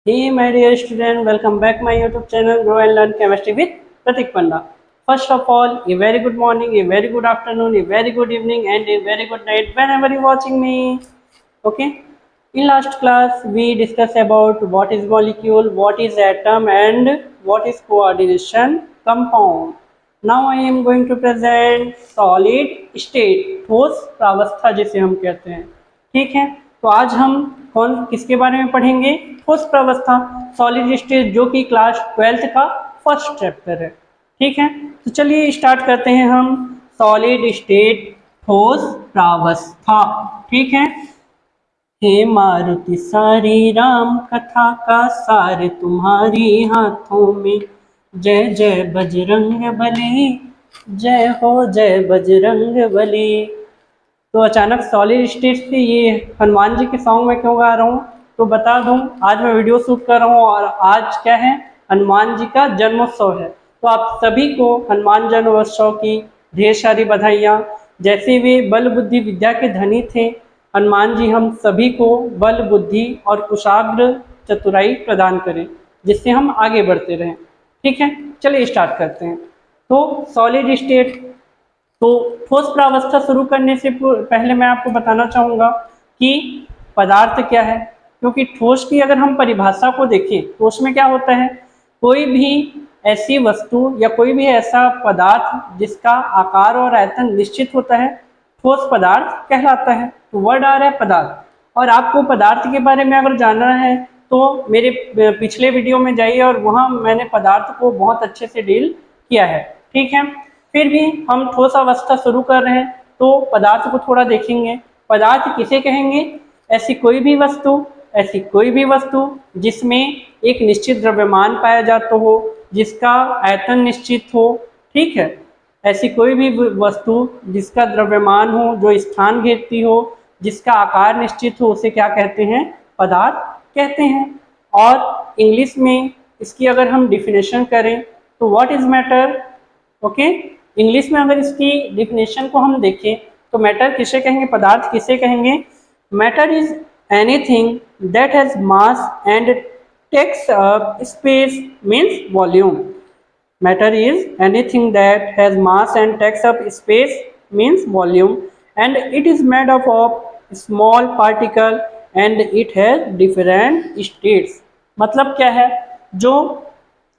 Hey my dear student, welcome back my YouTube channel Grow and Learn Chemistry with Pratik Panda. First of all, a very good morning, a very good afternoon, a very good evening and a very good night whenever you're watching me. Okay. In last class we discussed about what is molecule, what is atom and what is coordination compound. Now I am going to present solid state, ठोस प्रावस्था जिसे हम कहते हैं। ठीक है, तो आज हम कौन किसके बारे में पढ़ेंगे? ठोस प्रावस्था, सॉलिड स्टेट, जो कि क्लास 12th का फर्स्ट चैप्टर है। ठीक है, तो चलिए स्टार्ट करते हैं हम। सॉलिड स्टेट, ठोस प्रावस्था। ठीक है, हे मारुति सारी राम कथा का सार तुम्हारी हाथों में, जय जय बजरंग बली, जय हो जय बजरंग बली। तो अचानक सॉलिड स्टेट से ये हनुमान जी के सॉन्ग में क्यों गा रहा हूँ? तो बता दूँ, आज मैं वीडियो शूट कर रहा हूँ और आज क्या है, हनुमान जी का जन्मोत्सव है। तो आप सभी को हनुमान जन्मोत्सव की ढेर सारी बधाइयाँ। जैसे वे बल बुद्धि विद्या के धनी थे, हनुमान जी हम सभी को बल बुद्धि और कुशाग्र चतुराई प्रदान करें, जिससे हम आगे बढ़ते रहें। ठीक है, चलिए स्टार्ट करते हैं। तो सॉलिड स्टेट, तो ठोस प्रावस्था शुरू करने से पहले मैं आपको बताना चाहूँगा कि पदार्थ क्या है। क्योंकि ठोस की अगर हम परिभाषा को देखें तो उसमें क्या होता है, कोई भी ऐसी वस्तु या कोई भी ऐसा पदार्थ जिसका आकार और आयतन निश्चित होता है, ठोस पदार्थ कहलाता है। तो वर्ड आ रहा है पदार्थ। और आपको पदार्थ के बारे में अगर जानना है तो मेरे पिछले वीडियो में जाइए और वहाँ मैंने पदार्थ को बहुत अच्छे से डील किया है। ठीक है, फिर भी हम ठोस अवस्था शुरू कर रहे हैं तो पदार्थ को थोड़ा देखेंगे। पदार्थ किसे कहेंगे? ऐसी कोई भी वस्तु जिसमें एक निश्चित द्रव्यमान पाया जाता हो, जिसका आयतन निश्चित हो। ठीक है, ऐसी कोई भी वस्तु जिसका द्रव्यमान हो, जो स्थान घेरती हो, जिसका आकार निश्चित हो, उसे क्या कहते हैं? पदार्थ कहते हैं। और इंग्लिश में इसकी अगर हम डिफिनेशन करें तो what is matter? Okay, English में अगर इसकी डिफिनेशन को हम देखें तो मैटर किसे कहेंगे, पदार्थ किसे कहेंगे? Matter is anything that has mass and takes up space means volume. Matter is anything that has mass and takes up space means volume, and it is made up of small particle and it has different states। मतलब क्या है, जो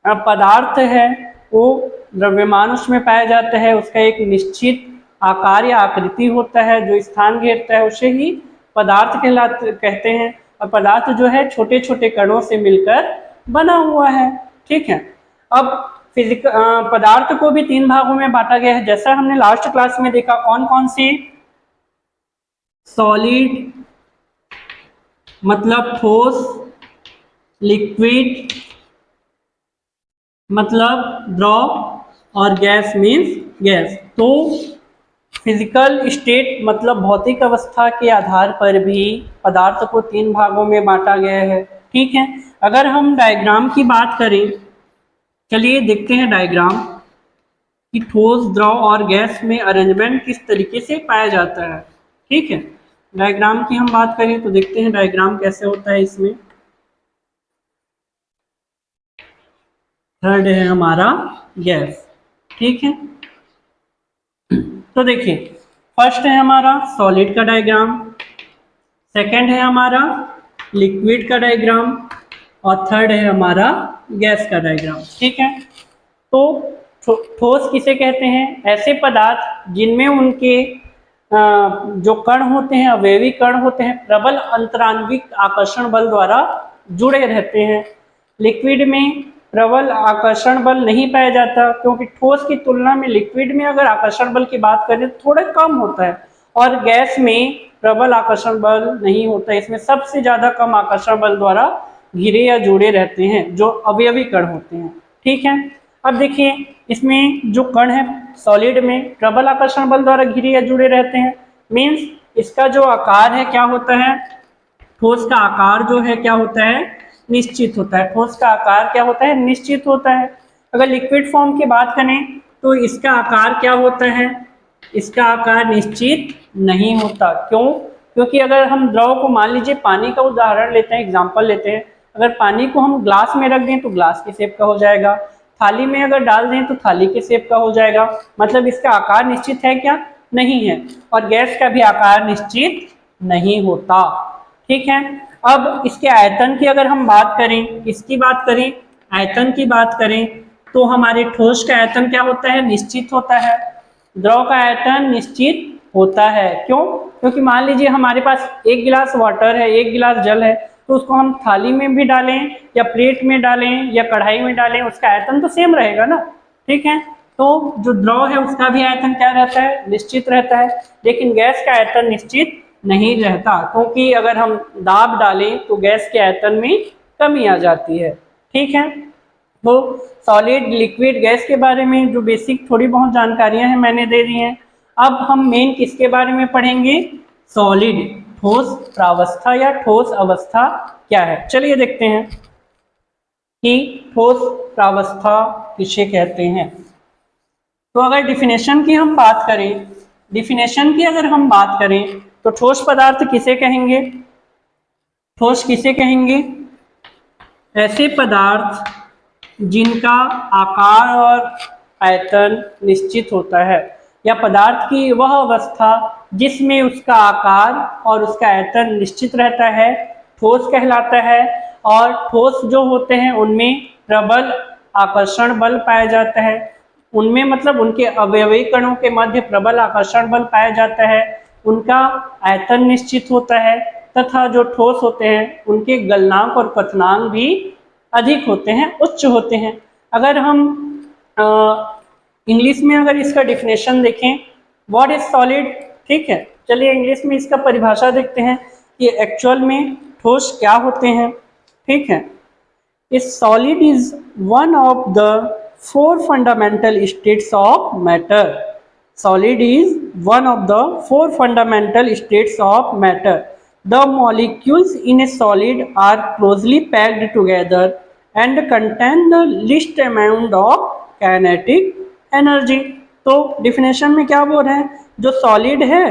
पदार्थ है वो द्रव्यमान उसमें पाया जाता है, उसका एक निश्चित आकार या आकृति होता है, जो स्थान घेरता है उसे ही पदार्थ कहते हैं। और पदार्थ जो है छोटे छोटे कणों से मिलकर बना हुआ है। ठीक है, अब पदार्थ को भी तीन भागों में बांटा गया है, जैसा हमने लास्ट क्लास में देखा। कौन कौन सी? सॉलिड मतलब ठोस, लिक्विड मतलब द्रव और गैस मीन्स गैस। तो फिजिकल स्टेट मतलब भौतिक अवस्था के आधार पर भी पदार्थ को तीन भागों में बांटा गया है। ठीक है, अगर हम डायग्राम की बात करें, चलिए देखते हैं डायग्राम कि ठोस, द्रव और गैस में अरेंजमेंट किस तरीके से पाया जाता है। ठीक है, डायग्राम की हम बात करें तो देखते हैं डायग्राम कैसे होता है। इसमें थर्ड है हमारा गैस। ठीक है, तो देखिए, फर्स्ट है हमारा सॉलिड का डायग्राम, सेकंड है हमारा लिक्विड का डायग्राम और थर्ड है हमारा गैस का डायग्राम। ठीक है, तो ठोस किसे कहते हैं? ऐसे पदार्थ जिनमें उनके जो कण होते हैं, अवयवी कण होते हैं, प्रबल अंतराण्विक आकर्षण बल द्वारा जुड़े रहते हैं। लिक्विड में प्रबल आकर्षण बल नहीं पाया जाता, क्योंकि ठोस की तुलना में लिक्विड में अगर आकर्षण बल की बात करें तो थोड़ा कम होता है। और गैस में प्रबल आकर्षण बल नहीं होता, इसमें सबसे ज्यादा कम आकर्षण बल द्वारा घिरे या जुड़े रहते हैं जो अवयवी कण होते हैं। ठीक है, अब देखिए, इसमें जो कण है सॉलिड में प्रबल आकर्षण बल द्वारा घिरे या जुड़े रहते हैं, मीन्स इसका जो आकार है क्या होता है? ठोस का आकार जो है क्या होता है? निश्चित होता है। ठोस का आकार क्या होता है? निश्चित होता है। अगर लिक्विड फॉर्म की बात करें तो इसका आकार क्या होता है? इसका आकार निश्चित नहीं होता। क्यों? क्योंकि अगर हम द्रव को, मान लीजिए पानी का उदाहरण लेते हैं, एग्जाम्पल लेते हैं, अगर पानी को हम ग्लास में रख दें तो ग्लास के शेप का हो जाएगा, थाली में अगर डाल दें तो थाली के शेप का हो जाएगा। मतलब इसका आकार निश्चित है क्या? नहीं है। और गैस का भी आकार निश्चित नहीं होता। ठीक है। अब इसके आयतन की अगर हम बात करें, इसकी बात करें, आयतन की बात करें, तो हमारे ठोस का आयतन क्या होता है? निश्चित होता है। द्रव का आयतन निश्चित होता है। क्यों? क्योंकि मान लीजिए हमारे पास एक गिलास वाटर है, एक गिलास जल है, तो उसको हम थाली में भी डालें या प्लेट में डालें या कढ़ाई में डालें, उसका आयतन तो सेम रहेगा ना। ठीक है। तो जो द्रव है उसका भी आयतन क्या रहता है? निश्चित रहता है। लेकिन गैस का आयतन निश्चित नहीं रहता, क्योंकि अगर हम दाब डालें तो गैस के आयतन में कमी आ जाती है। ठीक है। तो सॉलिड, लिक्विड, गैस के बारे में जो बेसिक थोड़ी बहुत जानकारियां हैं मैंने दे दी हैं। अब हम मेन किसके बारे में पढ़ेंगे? सॉलिड, ठोस प्रावस्था या ठोस अवस्था क्या है। चलिए देखते हैं कि ठोस प्रावस्था किसे कहते हैं। तो अगर डिफिनेशन की हम बात करें, डिफिनेशन की अगर हम बात करें तो ठोस पदार्थ किसे कहेंगे? ठोस किसे कहेंगे? ऐसे पदार्थ जिनका आकार और आयतन निश्चित होता है, या पदार्थ की वह अवस्था जिसमें उसका आकार और उसका आयतन निश्चित रहता है, ठोस कहलाता है। और ठोस जो होते हैं उनमें प्रबल आकर्षण बल पाया जाता है। उनमें मतलब उनके अवयवी कणों के मध्य प्रबल आकर्षण बल पाया जाता है। उनका आयतन निश्चित होता है, तथा जो ठोस होते हैं उनके गलनांक और क्वथनांक भी अधिक होते हैं, उच्च होते हैं। अगर हम इंग्लिश में अगर इसका डिफिनेशन देखें, व्हाट इज सॉलिड। ठीक है। चलिए इंग्लिश में इसका परिभाषा देखते हैं कि एक्चुअल में ठोस क्या होते हैं। ठीक है। इस solid is one of the four fundamental states of matter. Solid is one of the four fundamental states of matter. The molecules in a solid are closely packed together and contain the least amount of kinetic energy। तो definition में क्या बोल रहे हैं? जो solid है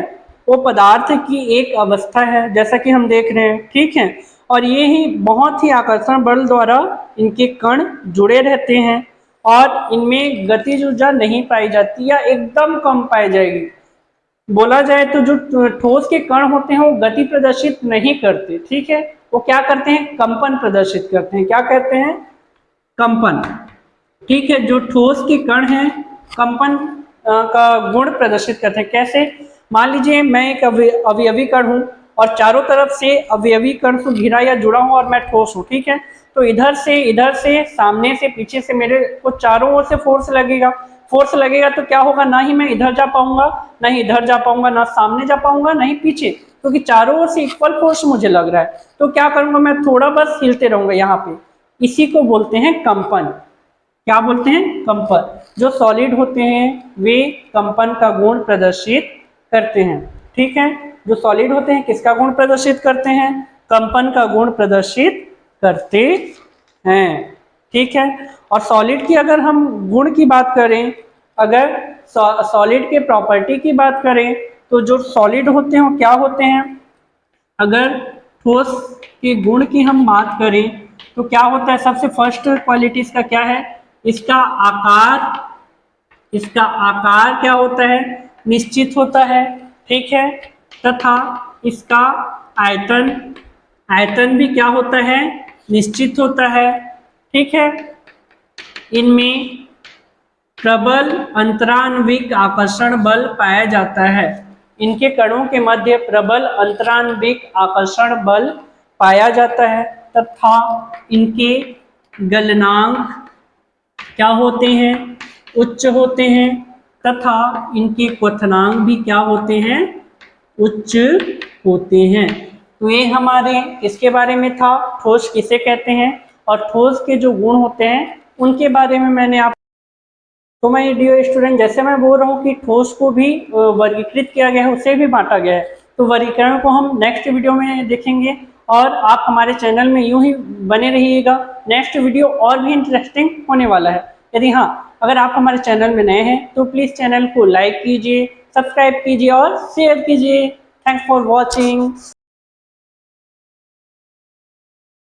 वो पदार्थ की एक अवस्था है, जैसा कि हम देख रहे हैं। ठीक है। और ये ही बहुत ही आकर्षण बल द्वारा इनके कण जुड़े रहते हैं और इनमें गतिज ऊर्जा नहीं पाई जाती या एकदम कम पाई जाएगी। बोला जाए तो जो ठोस के कण होते हैं वो गति प्रदर्शित नहीं करते। ठीक है। वो क्या करते हैं? कंपन प्रदर्शित करते हैं। क्या कहते हैं? कंपन। ठीक है। जो ठोस के कण हैं कंपन का गुण प्रदर्शित करते हैं। कैसे? मान लीजिए मैं एक अवयवी कण हूँ और चारों तरफ से अवयवी कण से घिरा या जुड़ा हूँ और मैं ठोस हूँ। ठीक है। तो इधर से, सामने से, पीछे से मेरे को चारों ओर से फोर्स लगेगा। फोर्स लगेगा तो क्या होगा? ना ही मैं इधर जा पाऊंगा, ना ही इधर जा पाऊंगा, ना सामने जा पाऊंगा, ना ही पीछे, क्योंकि चारों ओर से इक्वल फोर्स मुझे लग रहा है। तो क्या करूंगा? मैं थोड़ा बस हिलते रहूंगा यहाँ पे। इसी को बोलते हैं कंपन। क्या बोलते हैं? कंपन। जो सॉलिड होते हैं वे कंपन का गुण प्रदर्शित करते हैं। ठीक है। जो सॉलिड होते हैं किसका गुण प्रदर्शित करते हैं? कंपन का गुण प्रदर्शित करते हैं। ठीक है। और सॉलिड की अगर हम गुण की बात करें, अगर सॉलिड के प्रॉपर्टी की बात करें, तो जो सॉलिड होते हैं वो क्या होते हैं? अगर ठोस के गुण की हम बात करें तो क्या होता है? सबसे फर्स्ट क्वालिटी इसका क्या है? इसका आकार क्या होता है? निश्चित होता है। ठीक है। तथा इसका आयतन भी क्या होता है? निश्चित होता है। ठीक है। इनमें प्रबल अंतरान्विक आकर्षण बल पाया जाता है। इनके कणों के मध्य प्रबल अंतरान्विक आकर्षण बल पाया जाता है, तथा इनके गलनांक क्या होते हैं? उच्च होते हैं। तथा इनके क्वथनांक भी क्या होते हैं? उच्च होते हैं। तो ये हमारे इसके बारे में था, ठोस किसे कहते हैं और ठोस के जो गुण होते हैं उनके बारे में मैंने आप। तो मैं डियर स्टूडेंट, जैसे मैं बोल रहा हूँ कि ठोस को भी वर्गीकृत किया गया है, उसे भी बांटा गया है। तो वर्गीकरण को हम नेक्स्ट वीडियो में देखेंगे और आप हमारे चैनल में यूं ही बने रहिएगा। नेक्स्ट वीडियो और भी इंटरेस्टिंग होने वाला है। यदि हाँ, अगर आप हमारे चैनल में नए हैं तो प्लीज़ चैनल को लाइक कीजिए, सब्सक्राइब कीजिए और शेयर कीजिए। Thanks for watching.